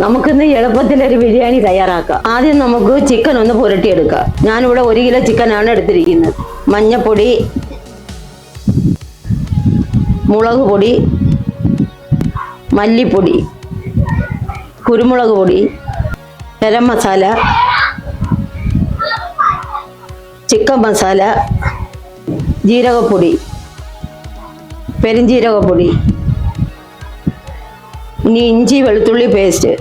നമുക്കിന്ന് എളുപ്പത്തിലൊരു ബിരിയാണി തയ്യാറാക്കാം. ആദ്യം നമുക്ക് ചിക്കൻ ഒന്ന് പുരട്ടിയെടുക്കാം. ഞാനിവിടെ 1 കിലോ ചിക്കനാണ് എടുത്തിരിക്കുന്നത്. മഞ്ഞപ്പൊടി, മുളക് പൊടി, മല്ലിപ്പൊടി, കുരുമുളക് പൊടി, ഗരം മസാല, ചിക്കൻ മസാല, ജീരകപ്പൊടി, പെരുംജീരകപ്പൊടി, ഇനി ഇഞ്ചി വെളുത്തുള്ളി പേസ്റ്റ്,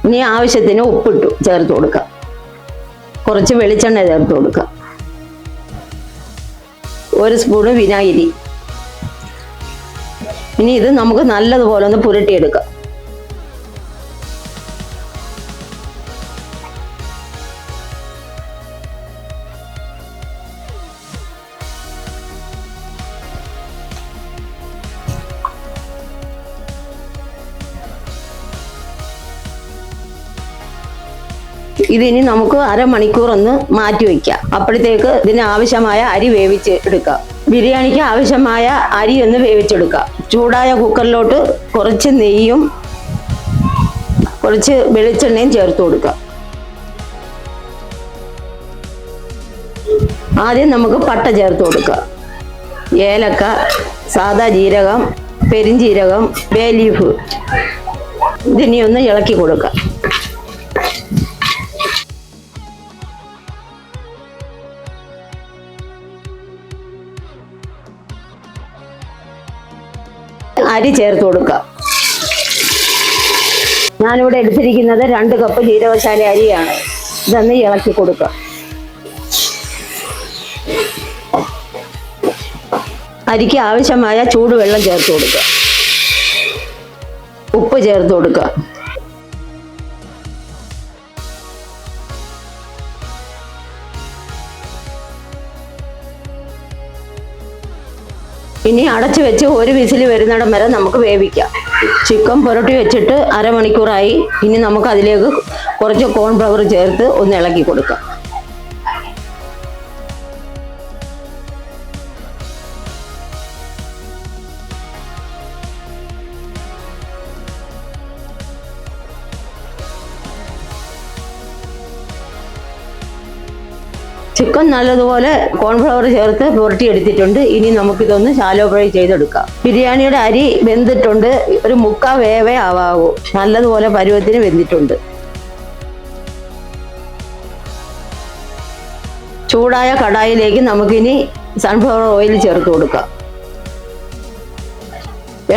ഇനി ആവശ്യത്തിന് ഉപ്പിട്ടു ചേർത്ത് കൊടുക്കാം. കുറച്ച് വെളിച്ചെണ്ണ ചേർത്ത് കൊടുക്കാം. 1 സ്പൂണ് വിനാഗിരി. ഇനി ഇത് നമുക്ക് നല്ലതുപോലെ ഒന്ന് പുരട്ടിയെടുക്കാം. ഇതിനി നമുക്ക് അരമണിക്കൂർ ഒന്ന് മാറ്റി വയ്ക്കാം. അപ്പോഴത്തേക്ക് ഇതിന് ആവശ്യമായ അരി വേവിച്ച് എടുക്കാം. ബിരിയാണിക്ക് ആവശ്യമായ അരി ഒന്ന് വേവിച്ചെടുക്കാം. ചൂടായ കുക്കറിലോട്ട് കുറച്ച് നെയ്യും കുറച്ച് വെളിച്ചെണ്ണയും ചേർത്ത് കൊടുക്കാം. ആദ്യം നമുക്ക് പട്ട ചേർത്ത് കൊടുക്കാം. ഏലക്ക, സാദാ ജീരകം, പെരുംജീരകം, ബേ ലീഫ്. ഇതിനി ഒന്ന് ഇളക്കി കൊടുക്കാം. അരി ചേർത്ത് കൊടുക്കാം. ഞാനിവിടെ എടുത്തിരിക്കുന്നത് 2 കപ്പ് ജീരകശാല അരിയാണ്. ഇതൊന്ന് ഇളക്കി കൊടുക്കാം. അരിക്ക് ആവശ്യമായ ചൂടുവെള്ളം ചേർത്ത് കൊടുക്കുക. ഉപ്പ് ചേർത്ത് കൊടുക്കുക. ഇനി അടച്ചു വെച്ച് 1 വിസിൽ വരുന്നിടം വരെ നമുക്ക് വേവിക്കാം. ചിക്കൻ പുരട്ടി വെച്ചിട്ട് അരമണിക്കൂറായി. ഇനി നമുക്ക് അതിലേക്ക് കുറച്ച് കോൺഫ്ലവർ ചേർത്ത് ഒന്ന് ഇളക്കി കൊടുക്കാം. ചിക്കൻ നല്ലതുപോലെ കോൺഫ്ലവർ ചേർത്ത് പുരട്ടിയെടുത്തിട്ടുണ്ട്. ഇനി നമുക്കിതൊന്ന് ശാലോ ഫ്രൈ ചെയ്തെടുക്കാം. ബിരിയാണിയുടെ അരി വെന്തിട്ടുണ്ട്. ഒരു 3/4 വേവേ ആവാവൂ. നല്ലതുപോലെ പരുവത്തിന് വെന്തിട്ടുണ്ട്. ചൂടായ കടായിലേക്ക് നമുക്കിനി സൺഫ്ലവർ ഓയിൽ ചേർത്ത് കൊടുക്കാം.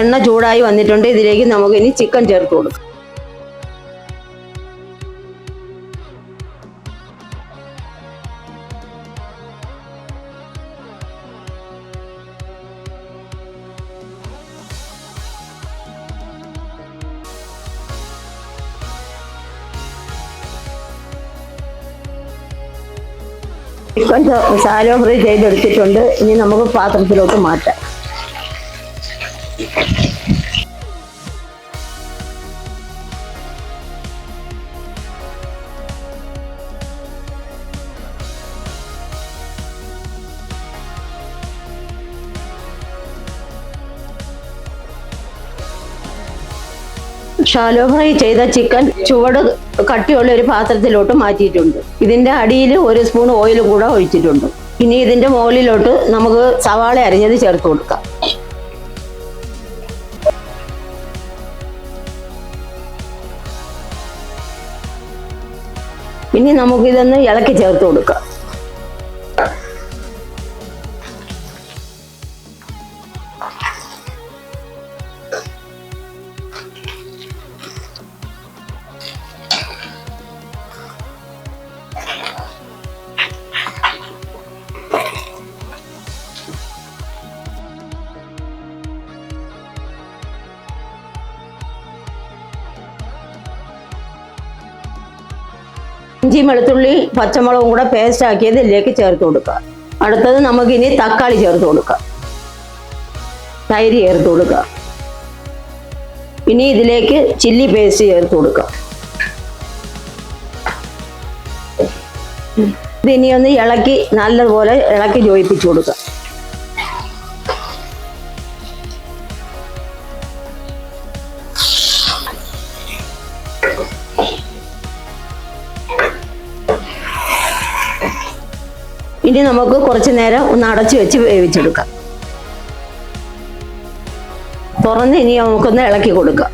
എണ്ണ ചൂടായി വന്നിട്ടുണ്ട്. ഇതിലേക്ക് നമുക്കിനി ചിക്കൻ ചേർത്ത് കൊടുക്കാം. ചിക്കൻ ശാലോ ഫ്രൈ ചെയ്തെടുത്തിട്ടുണ്ട്. ഇനി നമുക്ക് പാത്രത്തിലോട്ട് മാറ്റാം. ഷാലോ ഫ്രൈ ചെയ്ത ചിക്കൻ ചുവട് കട്ടിയുള്ള ഒരു പാത്രത്തിലോട്ട് മാറ്റിയിട്ടുണ്ട്. ഇതിന്റെ അടിയിൽ 1 സ്പൂൺ ഓയിൽ കൂടെ ഒഴിച്ചിട്ടുണ്ട്. ഇനി ഇതിന്റെ മുകളിലോട്ട് നമുക്ക് സവാള അരിഞ്ഞത് ചേർത്ത് കൊടുക്കാം. ഇനി നമുക്കിതൊന്ന് ഇളക്കി ചേർത്ത് കൊടുക്കാം. ഇഞ്ചി വെളുത്തുള്ളി പച്ചമുളകും കൂടെ പേസ്റ്റ് ആക്കിയത് ഇതിലേക്ക് ചേർത്ത് കൊടുക്കുക. അടുത്തത് നമുക്കിനി തക്കാളി ചേർത്ത് കൊടുക്കാം. തൈര് ചേർത്ത് കൊടുക്കുക. ഇനി ഇതിലേക്ക് ചില്ലി പേസ്റ്റ് ചേർത്ത് കൊടുക്കാം. ഇതിനി ഒന്ന് ഇളക്കി നല്ലതുപോലെ ഇളക്കി യോജിപ്പിച്ചു കൊടുക്കുക. ഇനി നമുക്ക് കുറച്ചു നേരം ഒന്ന് അടച്ചു വെച്ച് വേവിച്ചെടുക്കാം. തുറന്ന് ഇനി നമുക്കൊന്ന് ഇളക്കി കൊടുക്കാം.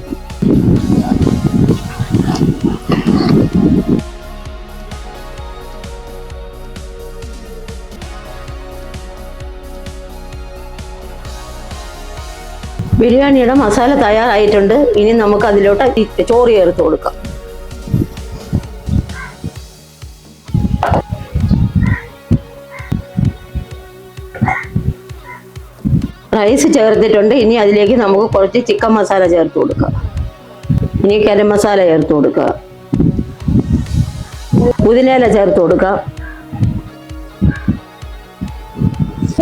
ബിരിയാണിയുടെ മസാല തയ്യാറായിട്ടുണ്ട്. ഇനി നമുക്ക് അതിലോട്ട് ചോറ് ചേർത്ത് കൊടുക്കാം. റൈസ് ചേർത്തിട്ടുണ്ട്. ഇനി അതിലേക്ക് നമുക്ക് കുറച്ച് ചിക്കൻ മസാല ചേർത്ത് കൊടുക്കാം. ഇനി ഗരം മസാല ചേർത്ത് കൊടുക്കുക. പുതിനയില ചേർത്ത് കൊടുക്കാം.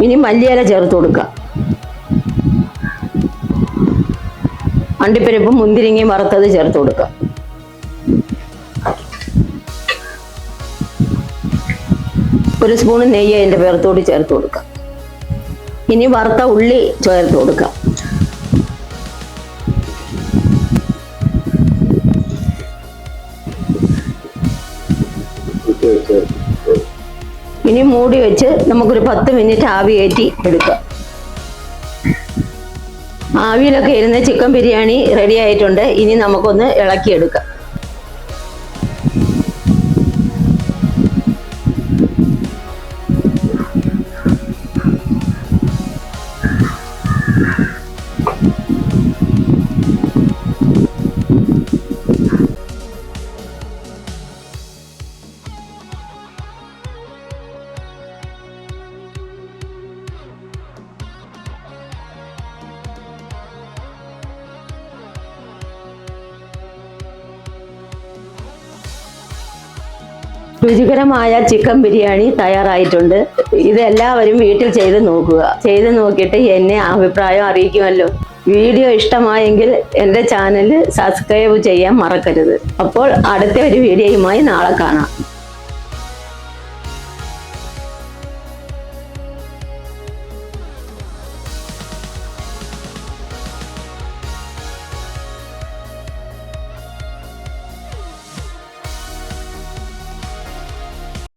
ഇനി മല്ലിയില ചേർത്ത് കൊടുക്കാം. അണ്ടിപ്പരിപ്പും മുന്തിരിങ്ങയും വറുത്തത് ചേർത്ത് കൊടുക്കാം. ഒരു സ്പൂൺ നെയ്യ് അതിൻ്റെ പുറത്തോട്ട് ചേർത്ത് കൊടുക്കാം. ഇനി വറുത്ത ഉള്ളി ചേർത്ത് കൊടുക്കാം. ഇനി മൂടി വെച്ച് നമുക്കൊരു 10 മിനിറ്റ് ആവി കയറ്റി എടുക്കാം. ആവിയിലൊക്കെ ഇരുന്ന് ചിക്കൻ ബിരിയാണി റെഡി ആയിട്ടുണ്ട്. ഇനി നമുക്കൊന്ന് ഇളക്കിയെടുക്കാം. രുചികരമായ ചിക്കൻ ബിരിയാണി തയ്യാറായിട്ടുണ്ട്. ഇതെല്ലാവരും വീട്ടിൽ ചെയ്ത് നോക്കുക. ചെയ്ത് നോക്കിയിട്ട് എന്നെ അഭിപ്രായം അറിയിക്കുമല്ലോ. വീഡിയോ ഇഷ്ടമായെങ്കിൽ എൻ്റെ ചാനൽ സബ്സ്ക്രൈബ് ചെയ്യാൻ മറക്കരുത്. അപ്പോൾ അടുത്ത ഒരു വീഡിയോയുമായി നാളെ കാണാം.